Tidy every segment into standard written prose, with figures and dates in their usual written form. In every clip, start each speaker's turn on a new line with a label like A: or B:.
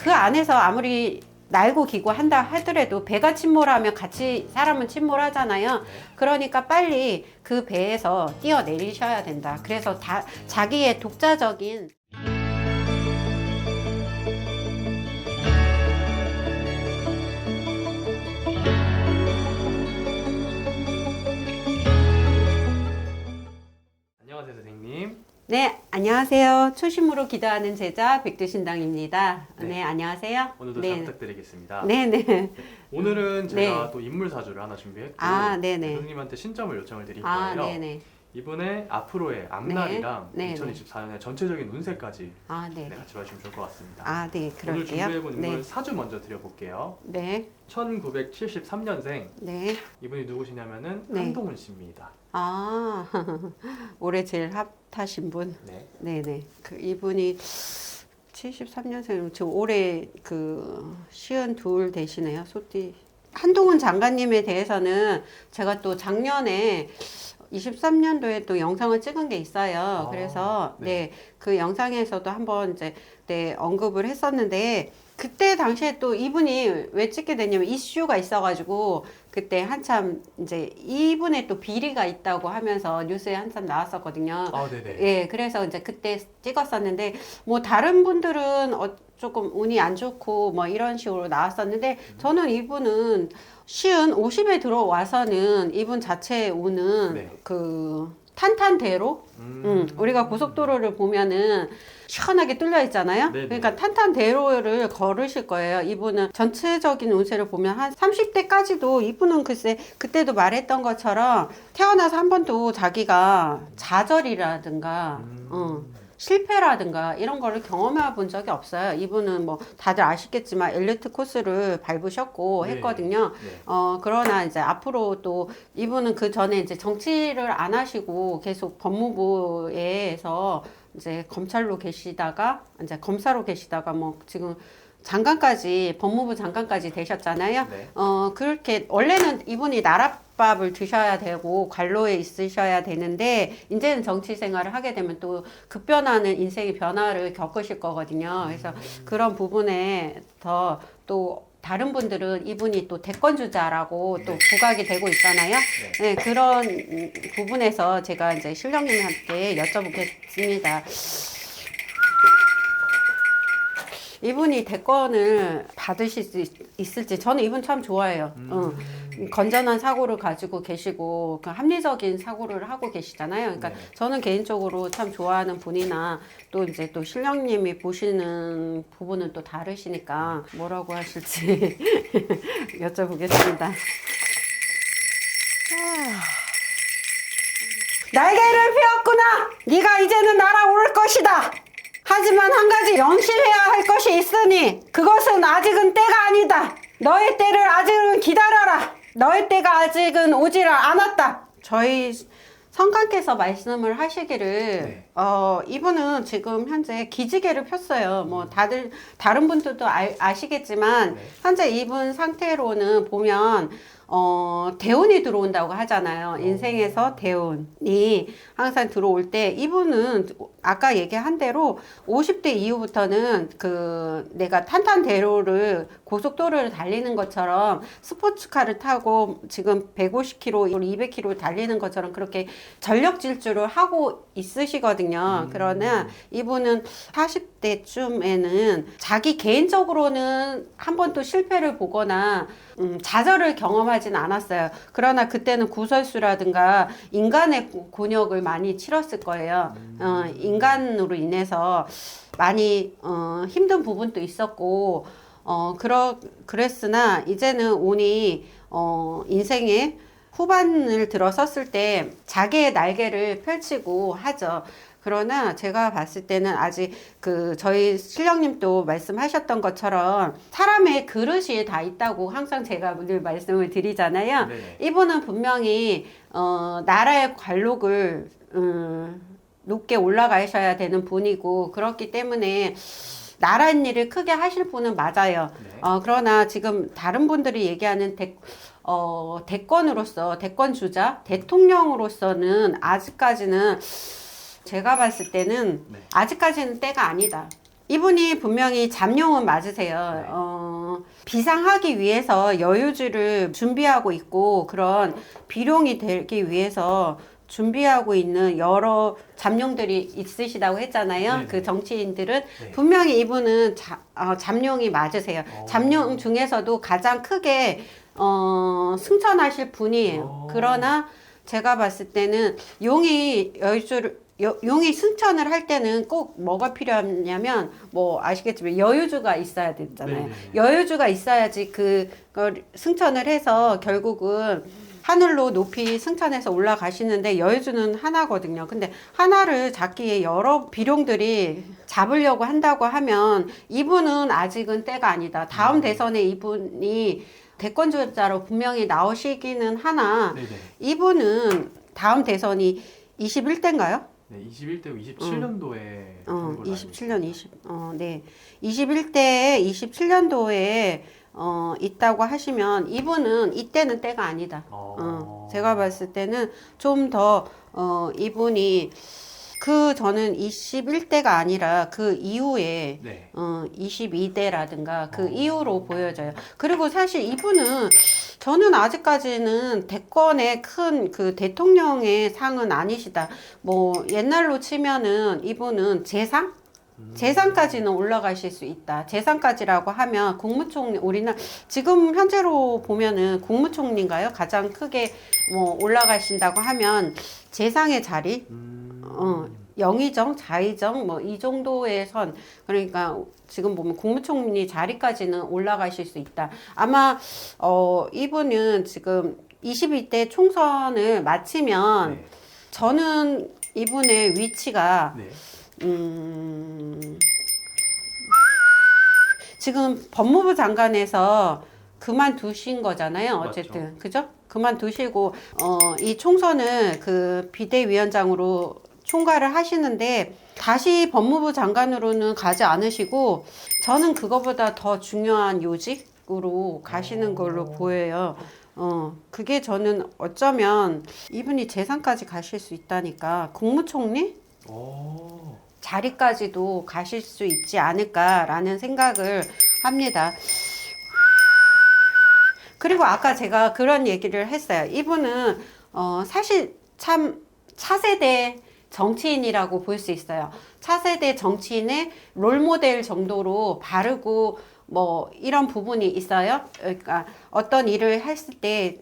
A: 그 안에서 아무리 날고 기고 한다 하더라도 배가 침몰하면 같이 사람은 침몰하잖아요. 그러니까 빨리 그 배에서 뛰어내리셔야 된다. 그래서 자기의 독자적인
B: 안녕하세요, 선생님.
A: 네, 안녕하세요. 초심으로 기도하는 제자 백두신당입니다.
B: 네.
A: 네, 안녕하세요.
B: 오늘도
A: 네.
B: 잘 부탁드리겠습니다.
A: 네네.
B: 오늘은 제가
A: 네.
B: 또 인물 사주를 하나 준비했고
A: 아, 네네.
B: 선생님한테 신점을 요청을 드릴
A: 아,
B: 거예요.
A: 네네.
B: 이번에 앞으로의 앞날이랑
A: 네.
B: 2024년의 전체적인 운세까지
A: 아, 네네.
B: 같이 봐주시면 좋을 것 같습니다.
A: 아, 네,
B: 오늘
A: 그럴게요.
B: 준비해본 인물
A: 네.
B: 사주 먼저 드려볼게요.
A: 네.
B: 1973년생
A: 네.
B: 이분이 누구시냐면은
A: 네.
B: 한동훈 씨입니다.
A: 아, 올해 제일 핫하신 분.
B: 네.
A: 네네. 그 이분이 73년생, 지금 올해 시은 둘 되시네요. 소띠. 한동훈 장관님에 대해서는 제가 또 작년에 23년도에 또 영상을 찍은 게 있어요.
B: 아,
A: 그래서
B: 네.
A: 네, 그 영상에서도 한번 이제 네, 언급을 했었는데 그때 당시에 또 이분이 왜 찍게 됐냐면 이슈가 있어가지고 그때 한참 이제 이분의 또 비리가 있다고 하면서 뉴스에 한참 나왔었거든요.
B: 아, 네네.
A: 예, 그래서 이제 그때 찍었었는데 뭐 다른 분들은 조금 운이 안 좋고 뭐 이런 식으로 나왔었는데 저는 이분은 시은 50에 들어와서는 이분 자체의 운은
B: 네.
A: 탄탄대로 우리가 고속도로를 보면은 시원하게 뚫려 있잖아요.
B: 네네.
A: 그러니까 탄탄대로를 걸으실 거예요. 이분은 전체적인 운세를 보면 한 30대까지도 이분은 글쎄 그때도 말했던 것처럼 태어나서 한 번도 자기가 좌절이라든가 실패라든가 이런 거를 경험해 본 적이 없어요. 이분은 뭐 다들 아시겠지만 엘리트 코스를 밟으셨고
B: 네.
A: 했거든요.
B: 네.
A: 그러나 이제 앞으로 또 이분은 그 전에 이제 정치를 안 하시고 계속 법무부에서 이제 검찰로 계시다가 이제 검사로 계시다가 뭐 지금 장관까지 법무부 장관까지 되셨잖아요.
B: 네.
A: 그렇게 원래는 이분이 나랏밥을 드셔야 되고 관로에 있으셔야 되는데 이제는 정치 생활을 하게 되면 또 급변하는 인생의 변화를 겪으실 거거든요. 그래서 그런 부분에 더 또 다른 분들은 이분이 또 대권주자라고 또 부각이 되고 있잖아요. 네, 그런 부분에서 제가 이제 신령님한테 여쭤보겠습니다. 이분이 대권을 받으실 수 있을지 저는 이분 참 좋아해요. 건전한 사고를 가지고 계시고 합리적인 사고를 하고 계시잖아요. 그러니까
B: 네.
A: 저는 개인적으로 참 좋아하는 분이나 또 이제 또 신령님이 보시는 부분은 또 다르시니까 뭐라고 하실지 여쭤보겠습니다. 날개를 펴었구나. 네가 이제는 날아오를 것이다. 하지만 한 가지 명심해야 할 것이 있으니 그것은 아직은 때가 아니다. 너의 때를 아직은 기다려라. 너의 때가 아직은 오지를 않았다. 저희 성관께서 말씀을 하시기를
B: 네.
A: 이분은 지금 현재 기지개를 폈어요. 뭐 다른 분들도 아시겠지만
B: 네.
A: 현재 이분 상태로는 보면 대운이 들어온다고 하잖아요. 인생에서 대운이 항상 들어올 때 이분은 아까 얘기한 대로 50대 이후부터는 내가 탄탄대로를 고속도로를 달리는 것처럼 스포츠카를 타고 지금 150km, 200km 달리는 것처럼 그렇게 전력 질주를 하고 있으시거든요. 그러나 이분은 40대쯤에는 자기 개인적으로는 한 번도 실패를 보거나 좌절을 경험하진 않았어요. 그러나 그때는 구설수라든가 인간의 곤욕을 많이 치렀을 거예요. 인간으로 인해서 많이 힘든 부분도 있었고 그랬으나 이제는 운이 인생의 후반을 들어섰을 때 자기의 날개를 펼치고 하죠. 그러나 제가 봤을 때는 아직 저희 신령님도 말씀하셨던 것처럼 사람의 그릇이 다 있다고 항상 제가 늘 말씀을 드리잖아요.
B: 네.
A: 이분은 분명히 나라의 관록을 높게 올라가셔야 되는 분이고 그렇기 때문에 나란 일을 크게 하실 분은 맞아요.
B: 네.
A: 그러나 지금 다른 분들이 얘기하는 대권으로서 대권주자 대통령으로서는 아직까지는 제가 봤을 때는
B: 네.
A: 아직까지는 때가 아니다. 이분이 분명히 잠룡은 맞으세요.
B: 네.
A: 비상하기 위해서 여유주를 준비하고 있고 그런 비룡이 되기 위해서 준비하고 있는 여러 잠룡들이 있으시다고 했잖아요.
B: 네네.
A: 그 정치인들은
B: 네.
A: 분명히 이분은 잠룡이 맞으세요.
B: 어.
A: 잠룡 중에서도 가장 크게 승천하실 분이에요. 그러나 제가 봤을 때는 용이 용이 승천을 할 때는 꼭 뭐가 필요하냐면 뭐 아시겠지만 여유주가 있어야 되잖아요.
B: 네네.
A: 여유주가 있어야지 그걸 승천을 해서 결국은 하늘로 높이 승천해서 올라가시는데 여유주는 하나거든요. 근데 하나를 잡기에 여러 비룡들이 잡으려고 한다고 하면 이분은 아직은 때가 아니다. 다음 대선에 이분이 대권주자로 분명히 나오시기는 하나
B: 네네.
A: 이분은 다음 대선이 21대인가요?
B: 네, 21대 27년도에
A: 27년, 네. 21대에 27년도에 있다고 하시면 이분은 이때는 때가 아니다. 제가 봤을 때는 좀 더 이분이 저는 21대가 아니라 그 이후에
B: 네.
A: 22대라든가 그 이후로 보여져요. 그리고 사실 이분은 저는 아직까지는 대권의 큰 그 대통령의 상은 아니시다. 뭐 옛날로 치면은 이분은 재상까지는 올라가실 수 있다. 재상까지라고 하면 국무총리, 우리나라 지금 현재로 보면은 국무총리인가요? 가장 크게 뭐 올라가신다고 하면 재상의 자리, 영의정, 자의정 뭐 이 정도의 선, 그러니까 지금 보면 국무총리 자리까지는 올라가실 수 있다. 아마 이분은 지금 22대 총선을 마치면
B: 네.
A: 저는 이분의 위치가
B: 네.
A: 지금 법무부 장관에서 그만두신 거잖아요. 어쨌든.
B: 맞죠.
A: 그죠? 그만두시고 이 총선을 그 비대위원장으로 총괄을 하시는데 다시 법무부 장관으로는 가지 않으시고 저는 그거보다 더 중요한 요직으로 가시는 걸로 보여요. 그게 저는 어쩌면 이분이 재상까지 가실 수 있다니까 국무총리
B: 오.
A: 자리까지도 가실 수 있지 않을까라는 생각을 합니다. 그리고 아까 제가 그런 얘기를 했어요. 이분은 사실 참 차세대 정치인이라고 볼 수 있어요. 차세대 정치인의 롤모델 정도로 바르고 뭐 이런 부분이 있어요. 그러니까 어떤 일을 했을 때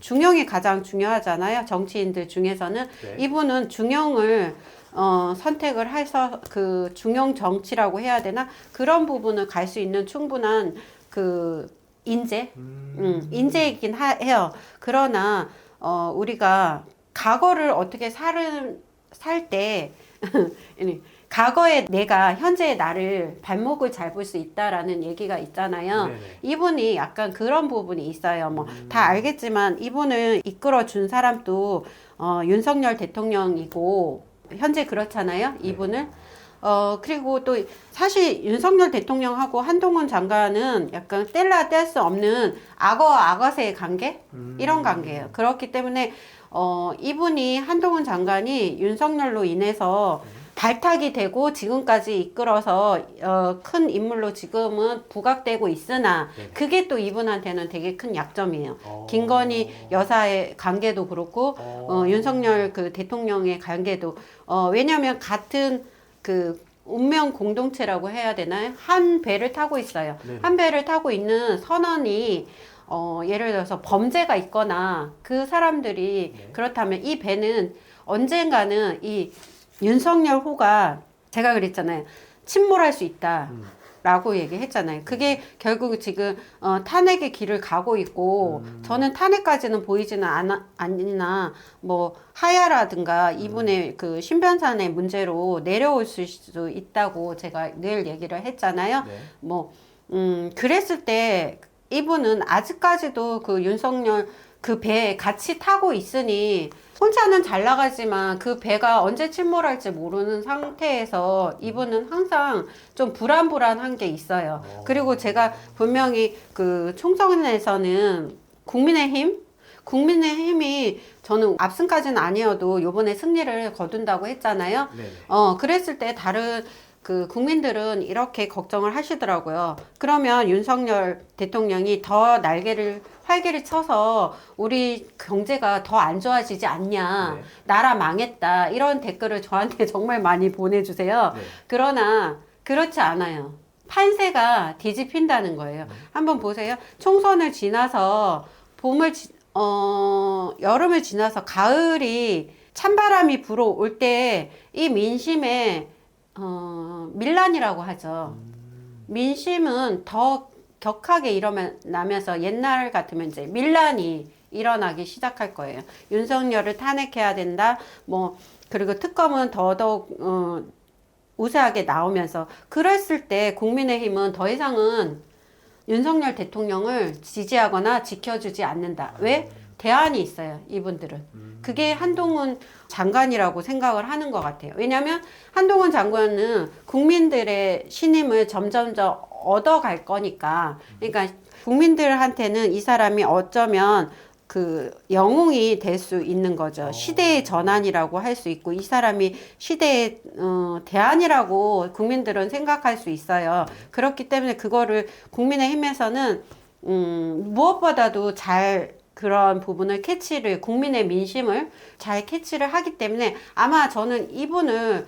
A: 중용이 가장 중요하잖아요. 정치인들 중에서는
B: 네.
A: 이분은 중용을 선택을 해서 그 중용 정치라고 해야 되나 그런 부분을 갈 수 있는 충분한 그 인재이긴 해요. 그러나 우리가 과거를 어떻게 살 때 과거의 내가 현재의 나를 발목을 잡을 수 있다라는 얘기가 있잖아요.
B: 네네.
A: 이분이 약간 그런 부분이 있어요. 뭐 다 알겠지만 이분을 이끌어 준 사람도 윤석열 대통령이고 현재 그렇잖아요. 이분을. 그리고 또 사실 윤석열 대통령하고 한동훈 장관은 약간 뗄래야 뗄 수 없는 악어의 관계? 이런 관계예요. 그렇기 때문에 이분이 한동훈 장관이 윤석열로 인해서 발탁이 되고 지금까지 이끌어서 큰 인물로 지금은 부각되고 있으나
B: 네네.
A: 그게 또 이분한테는 되게 큰 약점이에요. 김건희 여사의 관계도 그렇고 윤석열 그 대통령의 관계도 왜냐하면 같은 그 운명 공동체라고 해야 되나요? 한 배를 타고 있어요.
B: 네네.
A: 한 배를 타고 있는 선원이 예를 들어서 범죄가 있거나 그 사람들이
B: 네.
A: 그렇다면 이 배는 언젠가는 이 윤석열 호가 제가 그랬잖아요. 침몰할 수 있다. 라고 얘기했잖아요. 그게 결국 지금 탄핵의 길을 가고 있고 저는 탄핵까지는 보이지는 않나 뭐 하야라든가 이분의 그 신변산의 문제로 내려올 수도 있다고 제가 늘 얘기를 했잖아요.
B: 네.
A: 뭐 그랬을 때 이분은 아직까지도 그 윤석열 그 배에 같이 타고 있으니 혼자는 잘 나가지만 그 배가 언제 침몰할지 모르는 상태에서 이분은 항상 좀 불안한 게 있어요. 그리고 제가 분명히 그 총선에서는 국민의힘이 저는 압승까지는 아니어도 요번에 승리를 거둔다고 했잖아요.
B: 네네.
A: 그랬을 때 다른 그 국민들은 이렇게 걱정을 하시더라고요. 그러면 윤석열 대통령이 더 활개를 쳐서 우리 경제가 더 안 좋아지지 않냐.
B: 네.
A: 나라 망했다. 이런 댓글을 저한테 정말 많이 보내주세요.
B: 네.
A: 그러나 그렇지 않아요. 판세가 뒤집힌다는 거예요. 한번 보세요. 총선을 지나서 여름을 지나서 가을이 찬바람이 불어올 때 이 민심에 밀란이라고 하죠. 민심은 더 격하게 일어나면서 옛날 같으면 이제 밀란이 일어나기 시작할 거예요. 윤석열을 탄핵해야 된다. 그리고 특검은 더더욱 우세하게 나오면서 그랬을 때 국민의힘은 더 이상은 윤석열 대통령을 지지하거나 지켜주지 않는다. 왜? 대안이 있어요. 이분들은. 그게 한동훈 장관이라고 생각을 하는 것 같아요. 왜냐하면 한동훈 장관은 국민들의 신임을 점점점 얻어갈 거니까. 그러니까 국민들한테는 이 사람이 어쩌면 그 영웅이 될 수 있는 거죠. 시대의 전환이라고 할 수 있고 이 사람이 시대의 대안이라고 국민들은 생각할 수 있어요. 그렇기 때문에 그거를 국민의힘에서는 무엇보다도 잘 그런 부분을 국민의 민심을 잘 캐치를 하기 때문에 아마 저는 이분을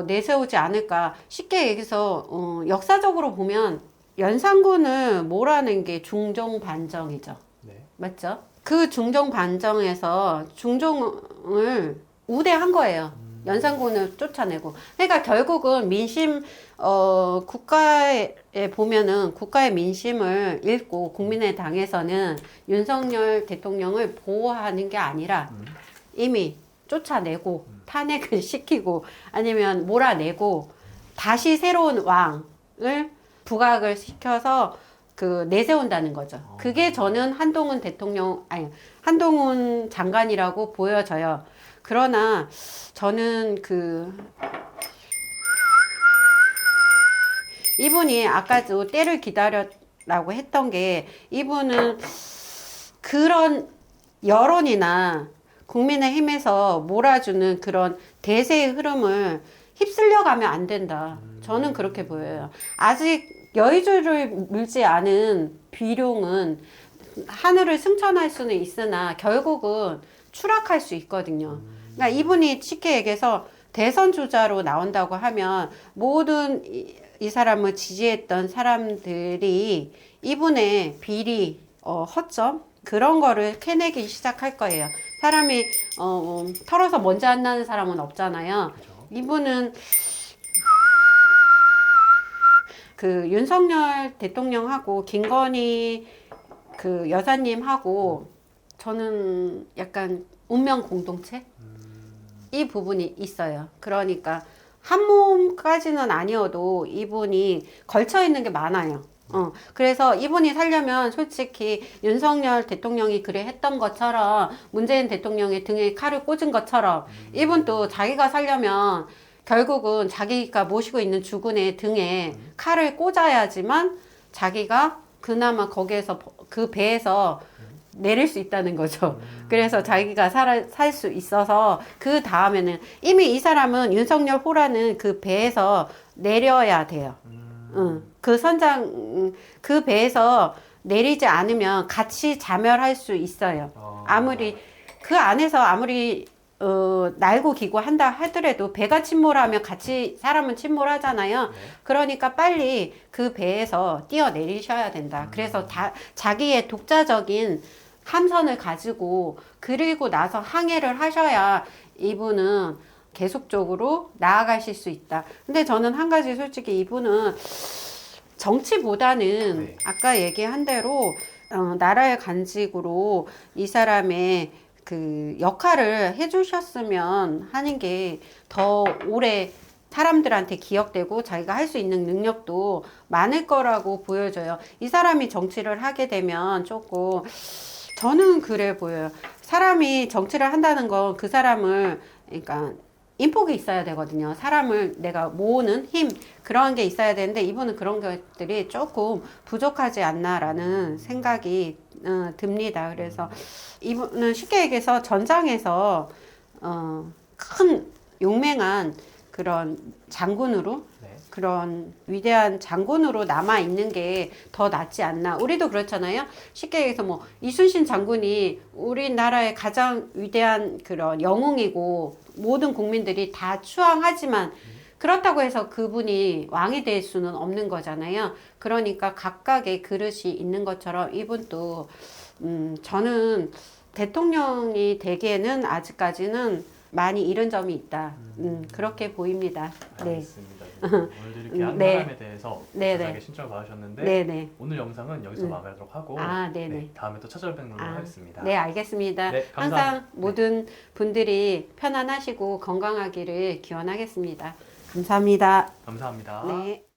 A: 내세우지 않을까. 쉽게 얘기해서 역사적으로 보면 연산군을 몰아낸 게 중종반정이죠.
B: 네.
A: 맞죠? 그 중종반정에서 중종을 우대한 거예요. 연산군을 쫓아내고. 그러니까 결국은 국가에 보면은 국가의 민심을 읽고 국민의 당에서는 윤석열 대통령을 보호하는 게 아니라 이미 쫓아내고 탄핵을 시키고 아니면 몰아내고 다시 새로운 왕을 부각을 시켜서 내세운다는 거죠. 그게 저는 한동훈 장관이라고 보여져요. 그러나 저는 이분이 아까도 때를 기다렸라고 했던 게 이분은 그런 여론이나 국민의힘에서 몰아주는 그런 대세의 흐름을 휩쓸려 가면 안 된다. 저는 그렇게 보여요. 아직 여의주를 물지 않은 비룡은 하늘을 승천할 수는 있으나 결국은 추락할 수 있거든요. 그러니까 이분이 쉽게 얘기해서 대선 주자로 나온다고 하면 모든 이 사람을 지지했던 사람들이 이분의 비리, 허점 그런 거를 캐내기 시작할 거예요. 사람이 털어서 먼지 안 나는 사람은 없잖아요.
B: 그렇죠.
A: 이분은 윤석열 대통령하고 김건희 여사님하고 저는 약간 운명 공동체? 이 부분이 있어요. 그러니까 한 몸까지는 아니어도 이분이 걸쳐 있는 게 많아요. 그래서 이분이 살려면 솔직히 윤석열 대통령이 그래 했던 것처럼 문재인 대통령의 등에 칼을 꽂은 것처럼 이분도 자기가 살려면 결국은 자기가 모시고 있는 주군의 등에 칼을 꽂아야지만 자기가 그나마 거기에서 그 배에서 내릴 수 있다는 거죠. 그래서 자기가 살 수 있어서 그 다음에는 이미 이 사람은 윤석열 호라는 그 배에서 내려야 돼요. 그 배에서 내리지 않으면 같이 자멸할 수 있어요. 아무리 그 안에서 날고 기고 한다 하더라도 배가 침몰하면 같이 사람은 침몰하잖아요. 그러니까 빨리 그 배에서 뛰어내리셔야 된다. 그래서 자기의 독자적인 함선을 가지고 그리고 나서 항해를 하셔야 이분은 계속적으로 나아가실 수 있다. 근데 저는 한 가지 솔직히 이분은 정치보다는 아까 얘기한 대로 나라의 간직으로 이 사람의 역할을 해주셨으면 하는 게 더 오래 사람들한테 기억되고 자기가 할 수 있는 능력도 많을 거라고 보여져요. 이 사람이 정치를 하게 되면 조금 저는 그래 보여요. 사람이 정치를 한다는 건 그 사람을 그러니까 인복이 있어야 되거든요. 사람을 내가 모으는 힘 그런 게 있어야 되는데 이분은 그런 것들이 조금 부족하지 않나라는 생각이 듭니다. 그래서 이분은 쉽게 얘기해서 전장에서 큰 용맹한 그런 장군으로 그런 위대한 장군으로 남아 있는 게 더 낫지 않나. 우리도 그렇잖아요. 쉽게 얘기해서 뭐 이순신 장군이 우리나라의 가장 위대한 그런 영웅이고 모든 국민들이 다 추앙하지만 그렇다고 해서 그분이 왕이 될 수는 없는 거잖아요. 그러니까 각각의 그릇이 있는 것처럼 이분도 저는 대통령이 되기에는 아직까지는 많이 잃은 점이 있다. 그렇게 보입니다. 네.
B: 알겠습니다. 오늘도 이렇게 한
A: 네.
B: 사람에 대해서
A: 네,
B: 자세하게
A: 네.
B: 신청을 받으셨는데
A: 네네.
B: 오늘 영상은 여기서 마무리하도록 하고
A: 아, 네네.
B: 다음에 또 찾아뵙는 걸로 하겠습니다.
A: 네, 알겠습니다.
B: 네,
A: 항상
B: 감사합니다.
A: 모든 분들이 편안하시고 건강하기를 기원하겠습니다. 감사합니다.
B: 감사합니다.
A: 네.